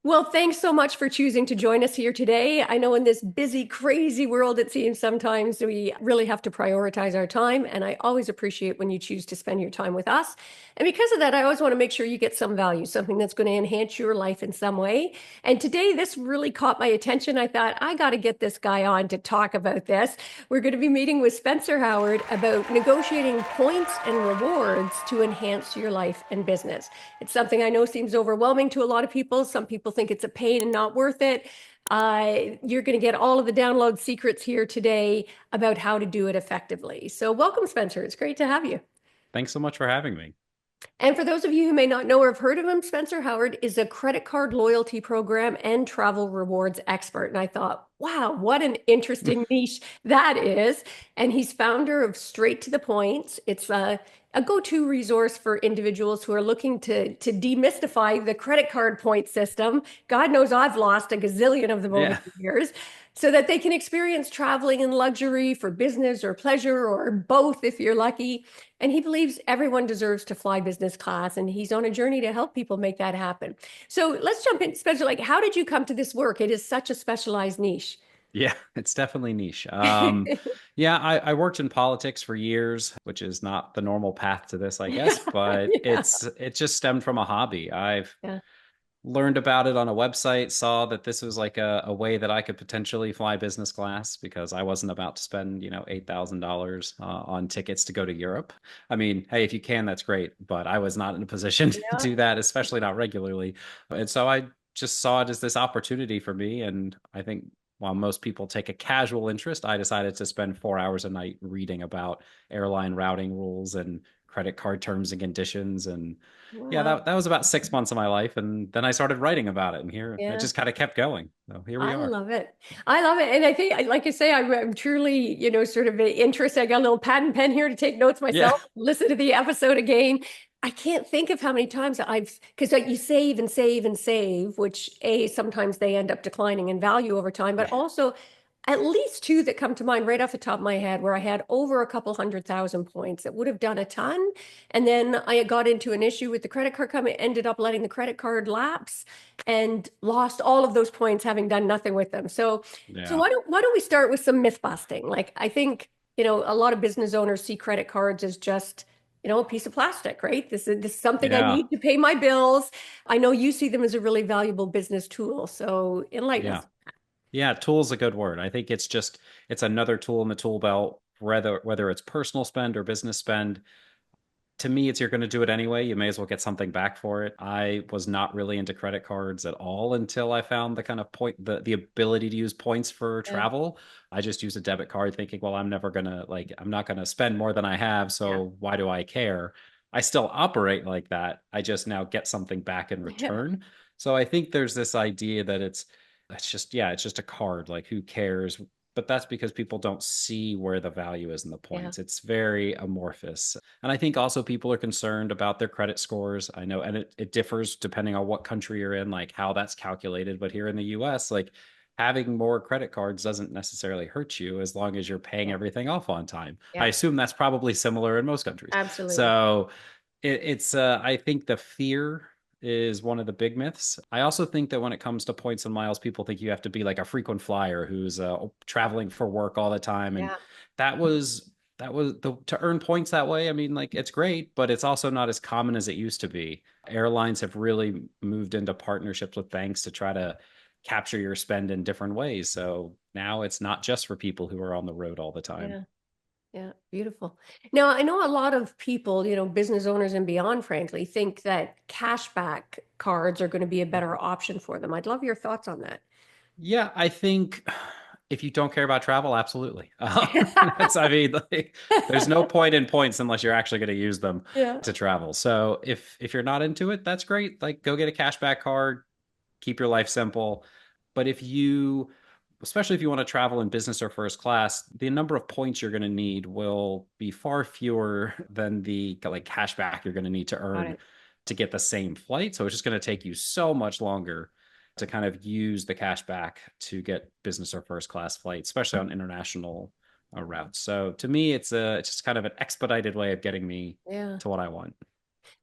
Well, thanks so much for choosing to join us here today. I know in this busy, crazy world, it seems sometimes we really have to prioritize our time. And I always appreciate when you choose to spend your time with us. And because of that, I always want to make sure you get some value, something that's going to enhance your life in some way. And today, this really caught my attention. I thought, I got to get this guy on to talk about this. We're going to be meeting with Spencer Howard about negotiating points and rewards to enhance your life and business. It's something I know seems overwhelming to a lot of people. Some people think it's a pain and not worth it. You're going to get all of the download secrets here today about how to do it effectively. So, welcome, Spencer. It's great to have you. Thanks so much for having me. And for those of you who may not know or have heard of him, Spencer Howard is a credit card loyalty program and travel rewards expert. And I thought, wow, what an interesting niche that is. And he's founder of Straight to the Point. It's a go-to resource for individuals who are looking to demystify the credit card point system. God knows I've lost a gazillion of them over Yeah. the years, so that they can experience traveling in luxury for business or pleasure or both if you're lucky. And he believes everyone deserves to fly business class, and he's on a journey to help people make that happen. So let's jump in, Spencer. Like, how did you come to this work? It is such a specialized niche. Yeah, it's definitely niche. Yeah, I worked in politics for years, which is not the normal path to this, I guess, but Yeah. it just stemmed from a hobby. I've Yeah. learned about it on a website, saw that this was like a way that I could potentially fly business class because I wasn't about to spend, $8,000 on tickets to go to Europe. I mean, hey, if you can, that's great, but I was not in a position to Yeah. do that, especially not regularly. And so I just saw it as this opportunity for me. And I think while most people take a casual interest, I decided to spend 4 hours a night reading about airline routing rules and credit card terms and conditions. And yeah, Wow. that was about 6 months of my life, and then I started writing about it, and here it Yeah. just kind of kept going. So here we I are. love it. I love it. And I think, like I say, I'm truly, sort of interested. I got a little pad and pen here to take notes Yeah, myself, listen to the episode again. I can't think of how many times because like you save and save and save, which sometimes they end up declining in value over time, but yeah, also at least two that come to mind right off the top of my head where I had over a couple 100,000 points that would have done a ton. And then I got into an issue with the credit card company, ended up letting the credit card lapse and lost all of those points having done nothing with them. So yeah, why don't we start with some myth busting? Like I think, a lot of business owners see credit cards as just, a piece of plastic, right? This is something I yeah, need to pay my bills. I know you see them as a really valuable business tool. So enlighten yeah, us. yeah. Tool's a good word. I think it's another tool in the tool belt, whether it's personal spend or business spend. To me, it's you're going to do it anyway. You may as well get something back for it. I was not really into credit cards at all until I found the kind of the ability to use points for Yeah. travel. I just use a debit card thinking, well, I'm not gonna spend more than I have, Yeah. so why do I care? I still operate like that. I just now get something back in Yeah. return. So I think there's this idea that it's just a card. Like who cares? But that's because people don't see where the value is in the Yeah. points. It's very amorphous. And I think also people are concerned about their credit scores. I know, and it differs depending on what country you're in, like how that's calculated. But here in the US, like having more credit cards doesn't necessarily hurt you as long as you're paying Yeah. everything off on time. I Yeah. assume that's probably similar in most countries. Absolutely. So I think the fear is one of the big myths. I also think that when it comes to points and miles, people think you have to be like a frequent flyer who's traveling for work all the time. And Yeah. that was to earn points that way. I mean, like it's great, but it's also not as common as it used to be. Airlines have really moved into partnerships with banks to try to capture your spend in different ways. So now it's not just for people who are on the road all the time. Yeah. Yeah, beautiful. Now, I know a lot of people, business owners and beyond, frankly, think that cashback cards are going to be a better option for them. I'd love your thoughts on that. Yeah, I think if you don't care about travel, absolutely. I mean, like, there's no point in points unless you're actually going to use them Yeah. to travel. So if you're not into it, that's great. Like, go get a cashback card, keep your life simple. But especially if you want to travel in business or first class, the number of points you're going to need will be far fewer than the like cashback you're going to need to Got earn it. to get the same flight. So it's just going to take you so much longer to kind of use the cash back to get business or first class flights, especially on international routes. So to me, it's just kind of an expedited way of getting me Yeah. to what I want.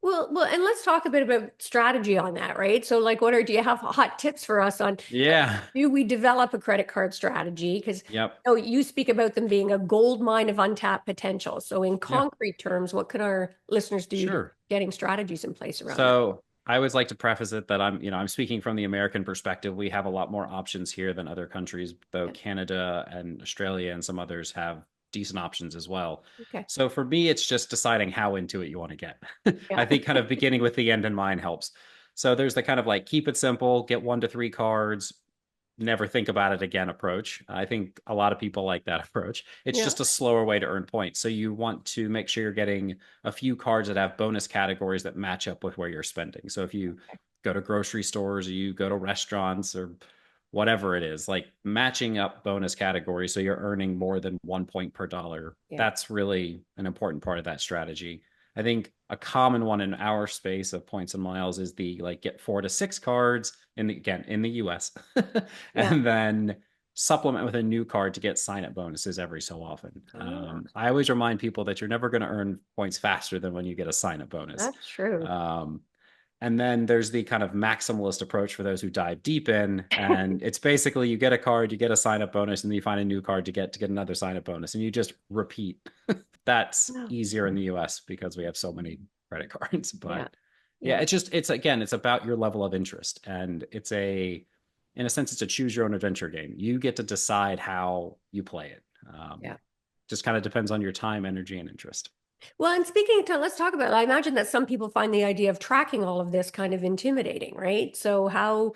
Well, and let's talk a bit about strategy on that, right? So, like, do you have hot tips for us on how Yeah. do we develop a credit card strategy? Because Yep. oh, you speak about them being a gold mine of untapped potential. So, in Yeah. concrete terms, what can our listeners do to Sure. getting strategies in place around that? So I always like to preface it that I'm speaking from the American perspective. We have a lot more options here than other countries, though Yeah. Canada and Australia and some others have decent options as well. Okay. So for me, it's just deciding how into it you want to get. I Yeah. think kind of beginning with the end in mind helps. So there's the kind of like keep it simple, get 1 to 3 cards, never think about it again approach. I think a lot of people like that approach. It's Yeah. just a slower way to earn points. So you want to make sure you're getting a few cards that have bonus categories that match up with where you're spending. So if you Okay. go to grocery stores or you go to restaurants or whatever it is, like matching up bonus categories so you're earning more than 1 point per dollar. Yeah. That's really an important part of that strategy. I think a common one in our space of points and miles is the like get 4 to 6 cards again in the US Yeah. and then supplement with a new card to get sign up bonuses every so often. Ah, I always remind people that you're never going to earn points faster than when you get a sign up bonus. that's true. Um, and then there's the kind of maximalist approach for those who dive deep in. And it's basically you get a card, you get a sign up bonus, and then you find a new card to get another sign up bonus. And you just repeat. That's Oh, easier in the US because we have so many credit cards. yeah. But yeah, Yeah. it's about your level of interest. And in a sense, it's a choose your own adventure game. You get to decide how you play it. Yeah. Just kind of depends on your time, energy, and interest. Well, and let's talk about it. I imagine that some people find the idea of tracking all of this kind of intimidating, right? So how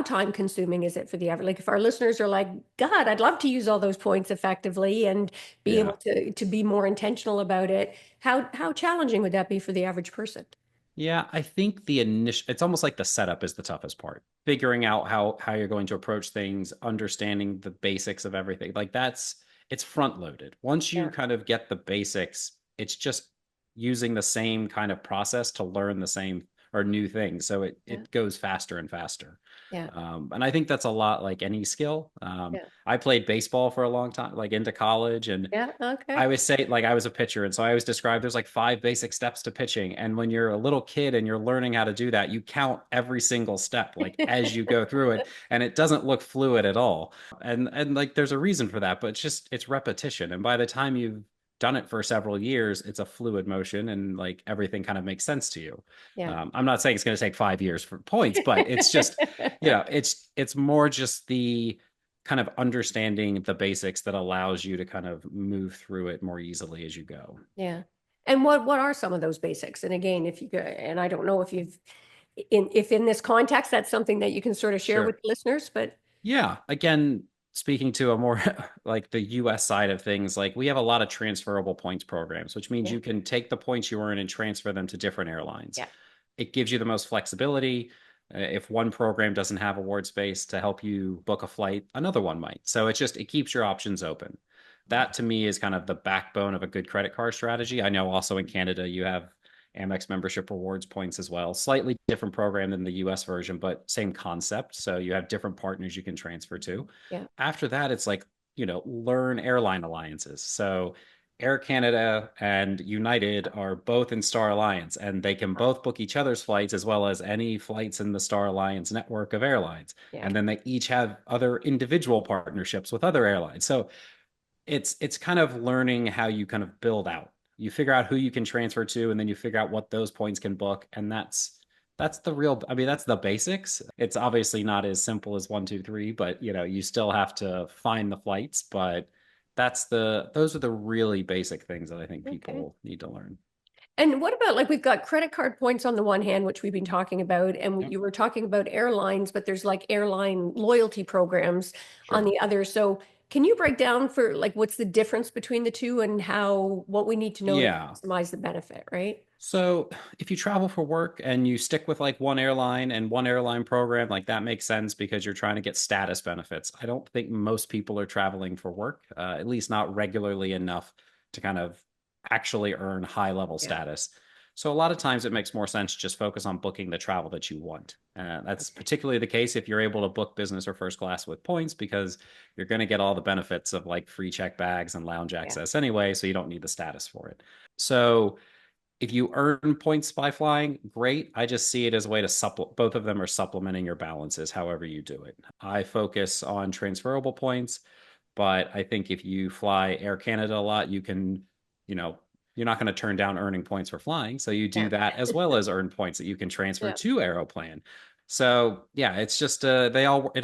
time consuming is it for the average? Like if our listeners are like, God, I'd love to use all those points effectively and be able Yeah. to be more intentional about it. How challenging would that be for the average person? Yeah, I think the initial it's almost like the setup is the toughest part. Figuring out how you're going to approach things, understanding the basics of everything. Like it's front loaded. Once you Yeah. kind of get the basics, it's just using the same kind of process to learn the same or new things. So it Yeah. it goes faster and faster. Yeah. And I think that's a lot like any skill. Yeah. I played baseball for a long time, like into college, and Yeah. I Okay. always say like I was a pitcher, and so I always describe there's like 5 basic steps to pitching. And when you're a little kid and you're learning how to do that, you count every single step like as you go through it, and it doesn't look fluid at all. And like there's a reason for that, but it's repetition. And by the time you've done it for several years, it's a fluid motion, and like everything kind of makes sense to you. Yeah. I'm not saying it's going to take 5 years for points, but it's just it's more just the kind of understanding the basics that allows you to kind of move through it more easily as you go. Yeah. And what are some of those basics? And again, if you go, and I don't know if you've if in this context that's something that you can sort of share with Sure. listeners, but Yeah. Again, speaking to a more like the US side of things, like we have a lot of transferable points programs, which means yeah, you can take the points you earn and transfer them to different airlines. yeah, It gives you the most flexibility. If one program doesn't have award space to help you book a flight, another one might. So it keeps your options open. That to me is kind of the backbone of a good credit card strategy. I know also in Canada you have Amex membership rewards points as well. Slightly different program than the US version, but same concept. So you have different partners you can transfer to. yeah, After that, it's like, learn airline alliances. So Air Canada and United are both in Star Alliance, and they can both book each other's flights as well as any flights in the Star Alliance network of airlines. yeah, And then they each have other individual partnerships with other airlines. So it's kind of learning how you kind of build out. You figure out who you can transfer to, and then you figure out what those points can book, and that's the real. I mean, that's the basics. It's obviously not as simple as 1, 2, 3, but you still have to find the flights. But those are the really basic things that I think okay. people need to learn. And what about like we've got credit card points on the one hand, which we've been talking about, and Yep. you were talking about airlines, but there's like airline loyalty programs on Sure. the other. So can you break down for like what's the difference between the two and how what we need to know to Yeah. maximize the benefit, right? So if you travel for work and you stick with like one airline and one airline program, like that makes sense because you're trying to get status benefits. I don't think most people are traveling for work, at least not regularly enough to kind of actually earn high level Yeah. status. So a lot of times it makes more sense to just focus on booking the travel that you want. That's Okay. particularly the case if you're able to book business or first class with points because you're going to get all the benefits of like free check bags and lounge Yeah. access anyway, so you don't need the status for it. So if you earn points by flying, great. I just see it as a way to supplement. Both of them are supplementing your balances, however you do it. I focus on transferable points, but I think if you fly Air Canada a lot, you can, you know, you're not going to turn down earning points for flying. So you do Yeah. that as well as earn points that you can transfer Yeah. to Aeroplan. So yeah, it's just it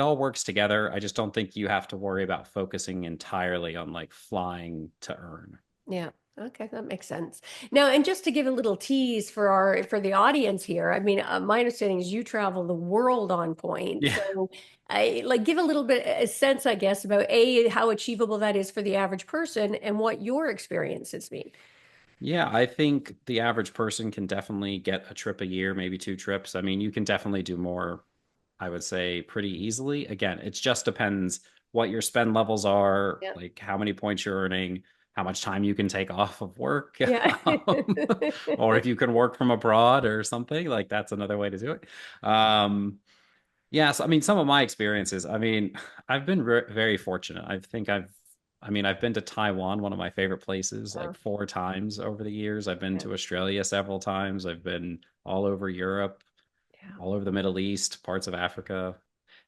all works together. I just don't think you have to worry about focusing entirely on like flying to earn. Yeah. Okay, that makes sense. Now, and just to give a little tease for our for the audience here, I mean, my understanding is you travel the world on point. Yeah. So, I like give a little bit a sense, I guess, about A, how achievable that is for the average person and what your experience has been. Yeah, I think the average person can definitely get a trip a year, maybe two trips. I mean, you can definitely do more, I would say, pretty easily. Again, it just depends what your spend levels are, Yeah. like how many points you're earning, how much time you can take off of work, Yeah. or if you can work from abroad or something, like that's another way to do it. Um, Yes, I mean some of my experiences. I mean, I've been very fortunate. I mean, I've been to Taiwan, one of my favorite places, like Oh, four times over the years. I've been yeah. to Australia several times. I've been all over Europe, Yeah. all over the Middle East, parts of Africa.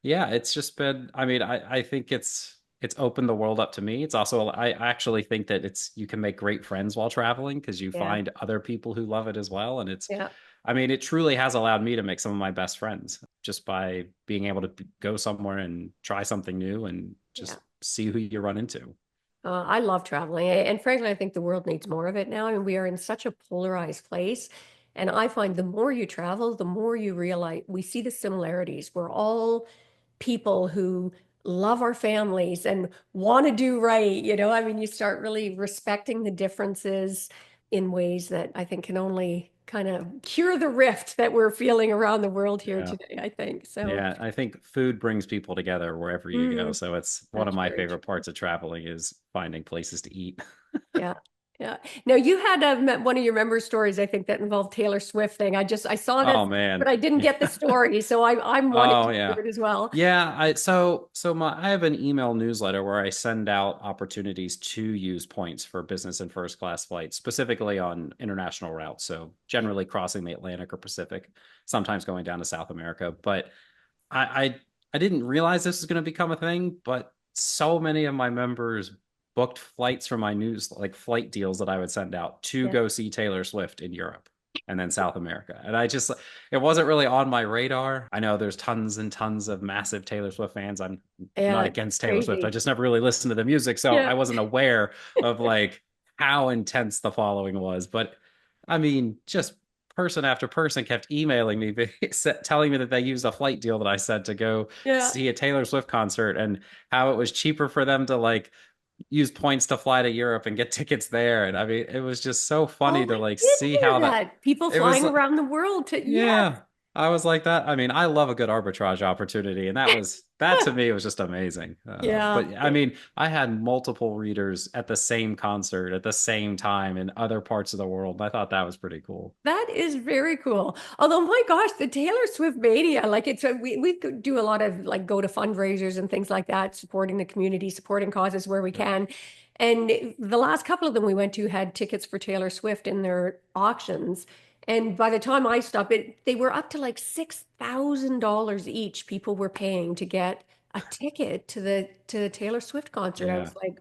Yeah, it's just been, I mean, I think it's opened the world up to me. It's also, I actually think that it's you can make great friends while traveling because you Yeah. find other people who love it as well. And it's, Yeah. I mean, it truly has allowed me to make some of my best friends just by being able to go somewhere and try something new and Yeah. just see who you run into. I love traveling. And frankly, I think the world needs more of it now. I mean, we are in such a polarized place. And I find the more you travel, the more you realize we see the similarities. We're all people who love our families and want to do right. I mean, you start really respecting the differences in ways that I think can only kind of cure the rift that we're feeling around the world here Yeah. today, I think. So, Yeah, I think food brings people together wherever you go. mm, So it's one of that's my very favorite true. parts of traveling is finding places to eat. Yeah. Yeah. Now you had one of your member stories, I think, that involved Taylor Swift thing. I saw that, Oh but man. I didn't get the story, so I'm wanting Oh to yeah. hear it as well. Yeah, I have an email newsletter where I send out opportunities to use points for business and first class flights, specifically on international routes. So Yeah. generally crossing the Atlantic or Pacific, sometimes going down to South America. But I didn't realize this was going to become a thing, but so many of my members booked flights from my news, like flight deals that I would send out to Yeah. go see Taylor Swift in Europe and then South America. And it wasn't really on my radar. I know there's tons and tons of massive Taylor Swift fans. I'm not Yeah, it's against Taylor Swift. I crazy. just never really listened to the music, so Yeah. I wasn't aware of like how intense the following was. But I mean, just person after person kept emailing me, telling me that they used a flight deal that I said to go Yeah. see a Taylor Swift concert and how it was cheaper for them to like use points to fly to Europe and get tickets there. And I mean, it was just so Oh, funny to I like did see hear how that that. People it was. flying around the world to, yes. Yeah, I was like that. I mean, I love a good arbitrage opportunity, and that to me was just amazing. Yeah. But I mean, I had multiple readers at the same concert at the same time in other parts of the world. I thought that was pretty cool. That is very cool. Although, my gosh, the Taylor Swift mania, like we do a lot of like go to fundraisers and things like that, supporting the community, supporting causes where we Yeah. can. And the last couple of them we went to had tickets for Taylor Swift in their auctions. And by the time I stopped it, they were up to like $6,000 each people were paying to get a ticket to the Taylor Swift concert. I Yeah, was like,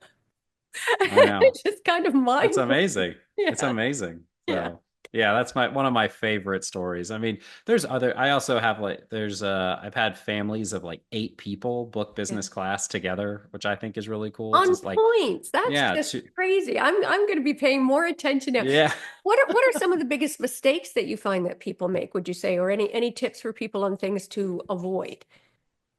I know. it's just kind of It's mind blowing. amazing. It's Yeah. amazing. Yeah. So yeah, that's my one of my favorite stories. I mean, there's other I also have like there's I've had families of like eight people book Yeah. business class together, which I think is really cool. On Just like points. That's yeah, just crazy. I'm going to be paying more attention now. yeah. What are some of the biggest mistakes that you find that people make, would you say, or any tips for people on things to avoid?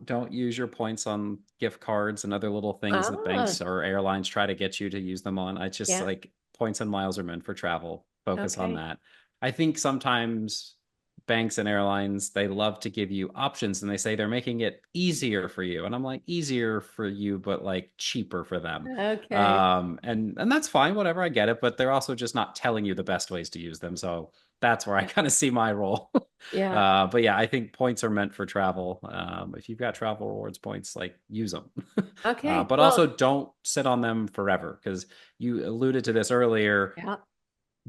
Don't use your points on gift cards and other little things that Ah, banks or airlines try to get you to use them on. I just yeah. like points and miles are meant for travel. Focus on Okay. that. I think sometimes banks and airlines, they love to give you options and they say they're making it easier for you. And I'm like, easier for you, but like cheaper for them. Okay. And that's fine, whatever, I get it, but they're also just not telling you the best ways to use them. So that's where I Yeah. kind of see my role. Yeah. But yeah, I think points are meant for travel. If you've got travel rewards points, like use them. Okay. But also Well, don't sit on them forever because you alluded to this earlier. yeah.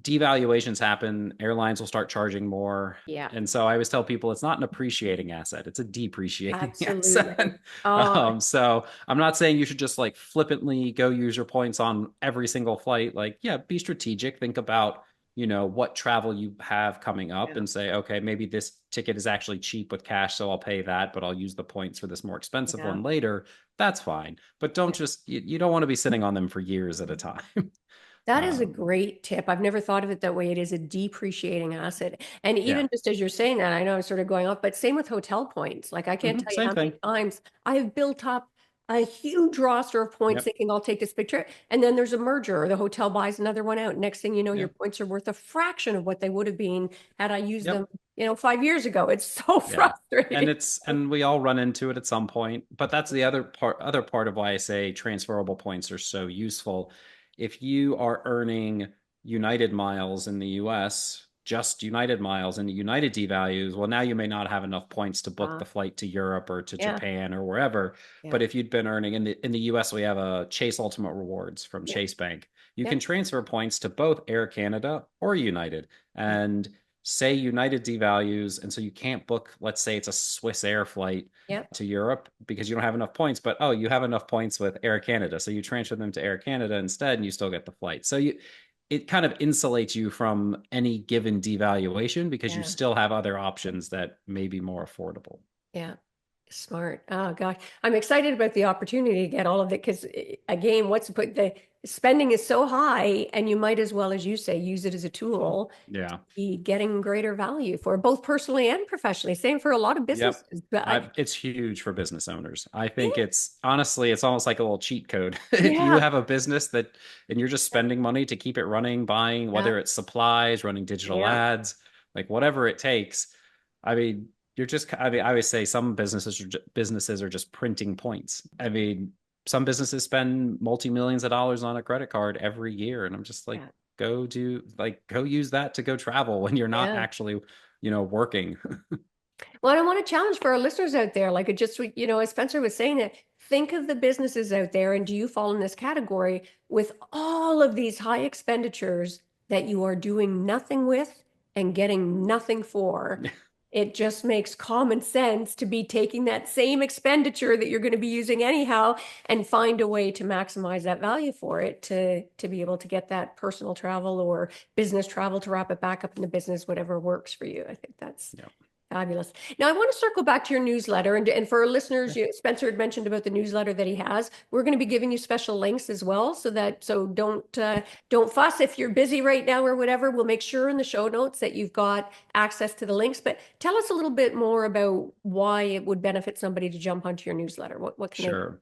devaluations happen, airlines will start charging more. Yeah, And so I always tell people it's not an appreciating asset, it's a depreciating absolutely. asset. Oh, So I'm not saying you should just like flippantly go use your points on every single flight. Like, yeah, be strategic. Think about, what travel you have coming up yeah, and say, okay, maybe this ticket is actually cheap with cash, so I'll pay that, but I'll use the points for this more expensive yeah. one later. That's fine. But don't Yeah. just, you don't want to be sitting on them for years at a time. That is a Um, great tip. I've never thought of it that way. It is a depreciating asset. And yeah. even just as you're saying that, I know I'm sort of going off, but same with hotel points. Like I can't tell you Same how many thing. times I have built up a huge roster of points Yep. thinking I'll take this big trip. And then there's a merger or the hotel buys another one out. Next thing you know, your Yep. points are worth a fraction of what they would have been had I used them, Yep. 5 years ago. It's so Yeah. And frustrating. and we all run into it at some point, but that's the other part of why I say transferable points are so useful. If you are earning United miles in the US, just United miles and the United devalues, well, now you may not have enough points to book Uh, the flight to Europe or to yeah, Japan or wherever. yeah, But if you'd been earning in the US, we have a Chase Ultimate Rewards from yeah, Chase Bank. You yeah, can transfer points to both Air Canada or United. yeah, And say United devalues, and so you can't book, let's say it's a Swiss Air flight yeah, to Europe because you don't have enough points, but oh, you have enough points with Air Canada. So you transfer them to Air Canada instead and you still get the flight. So it kind of insulates you from any given devaluation because you yeah. still have other options that may be more affordable. Yeah. Smart. Oh gosh. I'm excited about the opportunity to get all of it because again, the spending is so high and you might as well, as you say, use it as a tool to Yeah. be getting greater value for both personally and professionally. Same for a lot of Yep. businesses. But It's huge for business owners. I think yeah, it's honestly, it's almost like a little cheat code. If you yeah, have a business that, and you're just spending money to keep it running, buying, yeah, whether it's supplies, running digital yeah, ads, like whatever it takes. I mean, I always say some businesses are just printing points. I mean, some businesses spend multi-millions of dollars on a credit card every year. And I'm just like, yeah, go use that to go travel when you're not yeah. actually, working. Well, I want to challenge for our listeners out there, like it just, as Spencer was saying that, think of the businesses out there, and do you fall in this category with all of these high expenditures that you are doing nothing with and getting nothing for? It just makes common sense to be taking that same expenditure that you're going to be using anyhow and find a way to maximize that value for it to be able to get that personal travel or business travel to wrap it back up in the business, whatever works for you. I think that's Yeah. fabulous. Now, I want to circle back to your newsletter. And for our listeners, Spencer had mentioned about the newsletter that he has. We're going to be giving you special links as well. So don't fuss if you're busy right now or whatever. We'll make sure in the show notes that you've got access to the links. But tell us a little bit more about why it would benefit somebody to jump onto your newsletter. What can they do? Sure.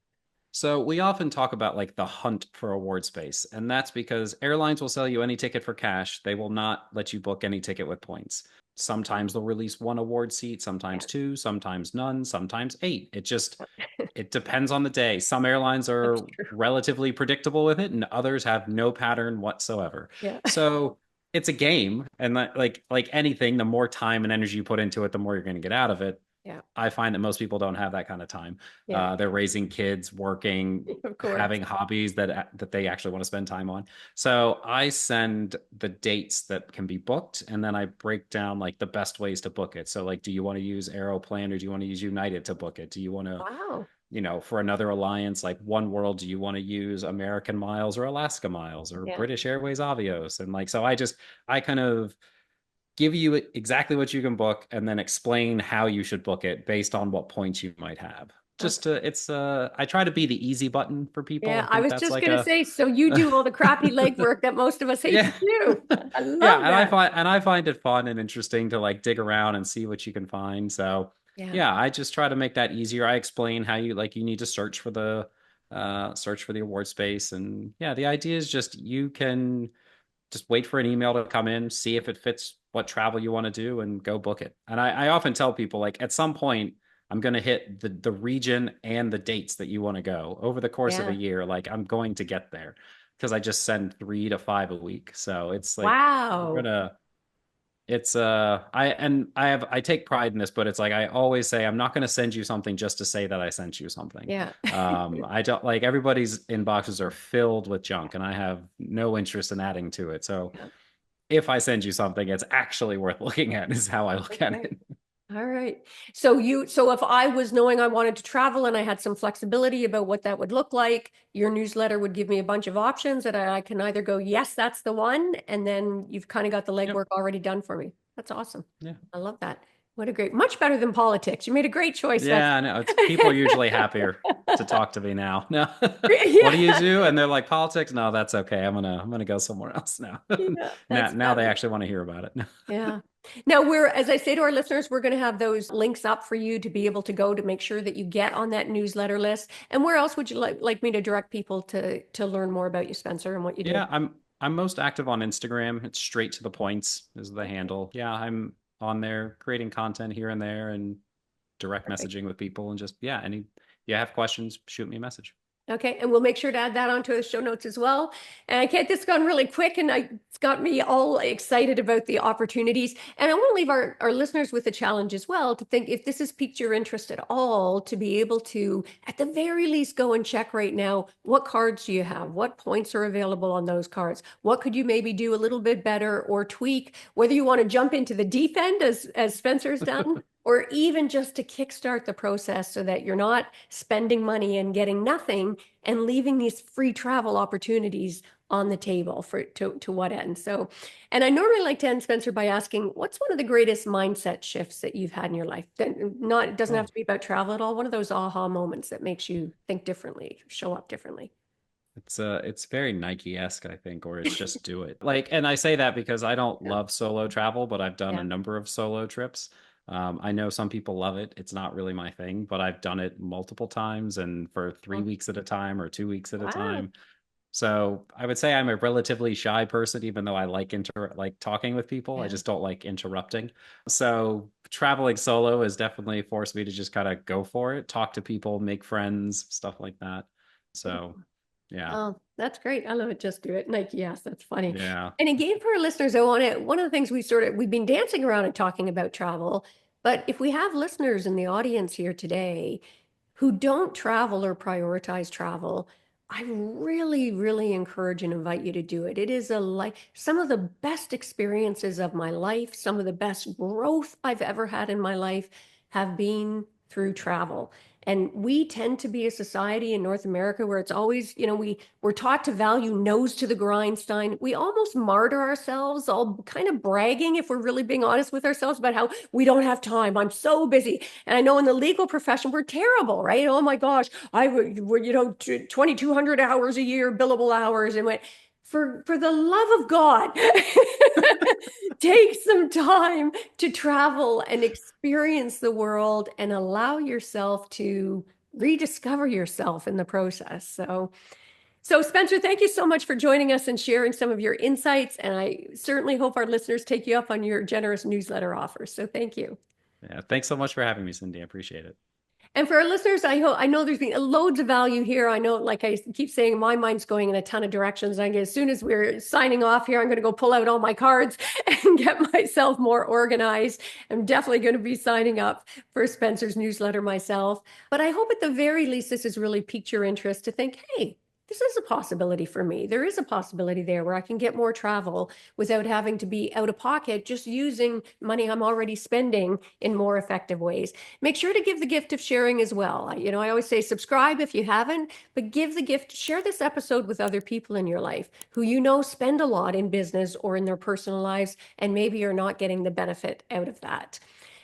So we often talk about like the hunt for award space, and that's because airlines will sell you any ticket for cash. They will not let you book any ticket with points. Sometimes they'll release one award seat, Yeah, sometimes two, sometimes none, sometimes eight. It depends on the day. Some airlines that's are true. relatively predictable with it, and others have no pattern whatsoever. Yeah, So it's a game, and like anything, the more time and energy you put into it, the more you're going to get out of it. yeah, I find that most people don't have that kind of time. yeah, They're raising kids, working, of course. having hobbies that they actually want to spend time on. So I send the dates that can be booked, and then I break down like the best ways to book it. So like, do you want to use Aeroplan or do you want to use United to book it? Do you want to, Wow. for another alliance like One World, do you want to use American Miles or Alaska Miles or Yeah. British Airways Avios? And like, so I kind of give you exactly what you can book and then explain how you should book it based on what points you might have. Just Okay. to, I try to be the easy button for people. Yeah, I I think was that's just like gonna a, say, so you do all the crappy legwork that most of us hate to yeah. do. I Yeah, love and I that. find it fun and interesting to like dig around and see what you can find. So, Yeah, yeah, I just try to make that easier. I explain how you need to search for the award space, and yeah, the idea is you can just wait for an email to come in, see if it fits what travel you want to do, and go book it. And I often tell people like at some point I'm going to hit the region and the dates that you want to go over the course of a yeah. year. Like I'm going to get there because I just send 3 to 5 a week. So it's like you're Wow. gonna it's I take pride in this, but it's like I always say I'm not going to send you something just to say that I sent you something. Yeah. I don't like everybody's inboxes are filled with junk, and I have no interest in adding to it. So Yeah. if I send you something, it's actually worth looking at, is how I look at Okay. it. All right. So if I was knowing I wanted to travel and I had some flexibility about what that would look like, your newsletter would give me a bunch of options that I can either go, yes, that's the one, and then you've kind of got the Yep. legwork already done for me. That's awesome. Yeah. I love that. What a great, much better than politics. You made a great choice, Spencer. Yeah, I know. It's people are usually happier to talk to me now. No. What do you Yeah. do? And they're like, politics? No, that's okay. I'm gonna go somewhere else now. Yeah, Now that's now they fabulous. actually want to hear about it. Yeah. Now as I say to our listeners, we're going to have those links up for you to be able to go to make sure that you get on that newsletter list. And where else would you like me to direct people to learn more about you, Spencer, and what you do? Yeah, I'm most active on Instagram. It's straight to the points is the handle. Yeah, I'm on there creating content here and there and direct Perfect. messaging with people and just yeah, any you have questions, shoot me a message. Okay, and we'll make sure to add that onto the show notes as well. And I can't, this has gone really quick and it's got me all excited about the opportunities. And I want to leave our listeners with a challenge as well to think if this has piqued your interest at all, to be able to, at the very least, go and check right now, what cards do you have? What points are available on those cards? What could you maybe do a little bit better or tweak? Whether you want to jump into the deep end as Spencer's done, or even just to kickstart the process so that you're not spending money and getting nothing and leaving these free travel opportunities on the table for to what end. So, and I normally like to end, Spencer, by asking, what's one of the greatest mindset shifts that you've had in your life? That not, it doesn't have Oh, to be about travel at all. One of those aha moments that makes you think differently, show up differently. it's very Nike-esque, I think, or it's just do it. Like, and I say that because I don't Yeah. love solo travel, but I've done a Yeah. number of solo trips. I know some people love it. It's not really my thing, but I've done it multiple times and for 3 weeks at a time or 2 weeks at a Wow. time. So I would say I'm a relatively shy person, even though I like talking with people. I Yeah. just don't like interrupting. So traveling solo has definitely forced me to just kind of go for it, talk to people, make friends, stuff like that. So yeah, Oh, that's great. I love it. Just do it. Nike, yes, that's funny. yeah. And again, for our listeners, I want to, one of the things we've been dancing around and talking about travel, but if we have listeners in the audience here today who don't travel or prioritize travel, I really, really encourage and invite you to do it. It is some of the best experiences of my life, some of the best growth I've ever had in my life have been through travel. And we tend to be a society in North America where it's always, we're taught to value nose to the grindstone. We almost martyr ourselves, all kind of bragging, if we're really being honest with ourselves, about how we don't have time. I'm so busy. And I know in the legal profession, we're terrible, right? Oh my gosh, I would, 2,200 hours a year, billable hours. And went, for the love of God, take some time to travel and experience the world and allow yourself to rediscover yourself in the process. So Spencer, thank you so much for joining us and sharing some of your insights. And I certainly hope our listeners take you up on your generous newsletter offers. So thank you. Yeah. Thanks so much for having me, Cindy. I appreciate it. And for our listeners, I know there's been loads of value here. I know, like I keep saying, my mind's going in a ton of directions. As soon as we're signing off here, I'm going to go pull out all my cards and get myself more organized. I'm definitely going to be signing up for Spencer's newsletter myself. But I hope at the very least, this has really piqued your interest to think, hey, this is a possibility for me. There is a possibility there where I can get more travel without having to be out of pocket, just using money I'm already spending in more effective ways. Make sure to give the gift of sharing as well. I always say subscribe if you haven't, but give the gift, share this episode with other people in your life who spend a lot in business or in their personal lives, and maybe you're not getting the benefit out of that.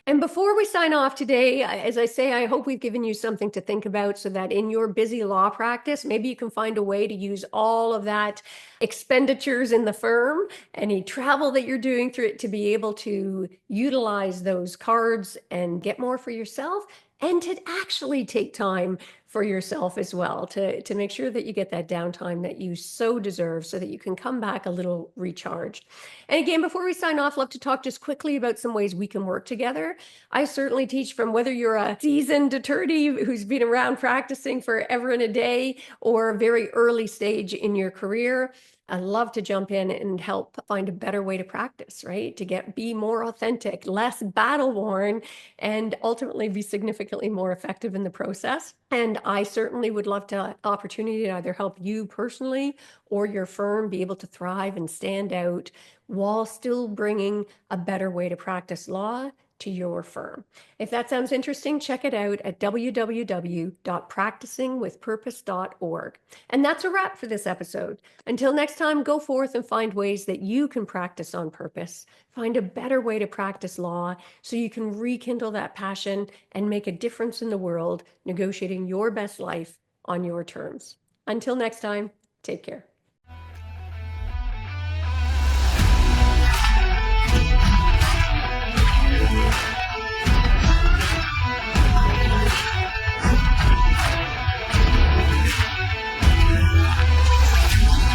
And before we sign off today, as I say, I hope we've given you something to think about so that in your busy law practice, maybe you can find a way to use all of that expenditures in the firm, any travel that you're doing through it to be able to utilize those cards and get more for yourself and to actually take time for yourself as well to make sure that you get that downtime that you so deserve so that you can come back a little recharged. And again, before we sign off, I'd love to talk just quickly about some ways we can work together. I certainly teach from whether you're a seasoned attorney who's been around practicing forever and a day or a very early stage in your career. I love to jump in and help find a better way to practice, right? To be more authentic, less battle worn, and ultimately be significantly more effective in the process. And I certainly would love to opportunity to either help you personally or your firm be able to thrive and stand out while still bringing a better way to practice law to your firm. If that sounds interesting, check it out at www.practicingwithpurpose.org. And that's a wrap for this episode. Until next time, go forth and find ways that you can practice on purpose. Find a better way to practice law so you can rekindle that passion and make a difference in the world, negotiating your best life on your terms. Until next time, take care.